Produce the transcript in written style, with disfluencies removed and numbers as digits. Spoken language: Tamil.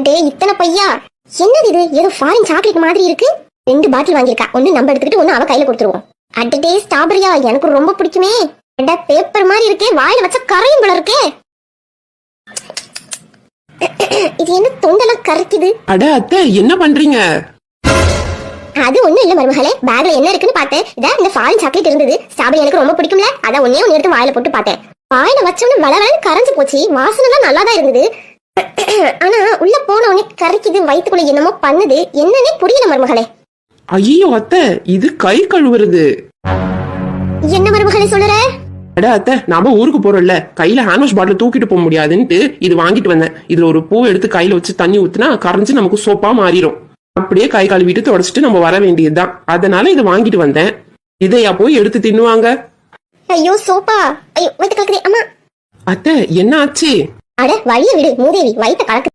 டே இத்தனை பையா, என்னது இது? ஏதோ ஃபாரின் சாக்லேட் மாதிரி இருக்கு. 2 பாட்டில் வாங்கியிருக்கா. ஒன்னு நம்ம எடுத்துக்கிட்டு ஒன்னு அவ கையில கொடுத்துருவோம். அடடே ஸ்ட்ராபெரியா, எனக்கு ரொம்ப பிடிக்குமே. அட பேப்பர் மாதிரி இருக்கே, வாயில வச்ச கரையும் போல இருக்கே. இது என்ன தொண்டெல்லாம் கரைக்குது? அட அத்தை, என்ன பண்றீங்க? அது ஒண்ணும் இல்ல மருமகளே, பேக்ல என்ன இருக்குன்னு பார்த்தேன். இதான் இந்த ஃபாரின் சாக்லேட் இருந்தது. ஸ்ட்ராபெரி எனக்கு ரொம்ப பிடிக்கும்ல, அதான் ஒன்னே ஒன்னு எடுத்து வாயில போட்டு பார்த்தேன். வாயில வச்சவனு வளவளன்னு கரைஞ்சு போச்சு. வாசனை எல்லாம் நல்லா தான் இருந்தது. ஆனா உள்ள போன உடனே கரைக்குது, வயிற்றுக்குள்ள என்னமோ பண்ணுது. என்னன்னே புரியல மருமகளே. ஐயோ அத்தை, இது கை கழுவுறது. என்ன மருமகளே சொல்லுற? அட அத்தை, நாம ஊருக்கு போறோம்ல, கையில ஹேண்ட் வாஷ் பாட்டில் தூக்கிட்டு போக முடியாதுன்ட்டு இது வாங்கிட்டு வந்தேன். இதுல ஒரு பூ எடுத்து கையில வச்சு தண்ணி ஊத்துனா கரைஞ்சு நமக்கு சோப்பா மாறிடும். அப்படியே கை கழுவிட்டு தொடச்சிட்டு நம்ம வர வேண்டியதுதான். அதனால இதை வாங்கிட்டு வந்தேன். இதையா போய் எடுத்து தின்னுவாங்க? ஐயோ சோப்பா, ஐயோ வயிற்று கலக்குதே அம்மா. அத்தை, என்ன ஆச்சு? அட வழிய விடு மூதேவி, வயிற்று கலக்கு.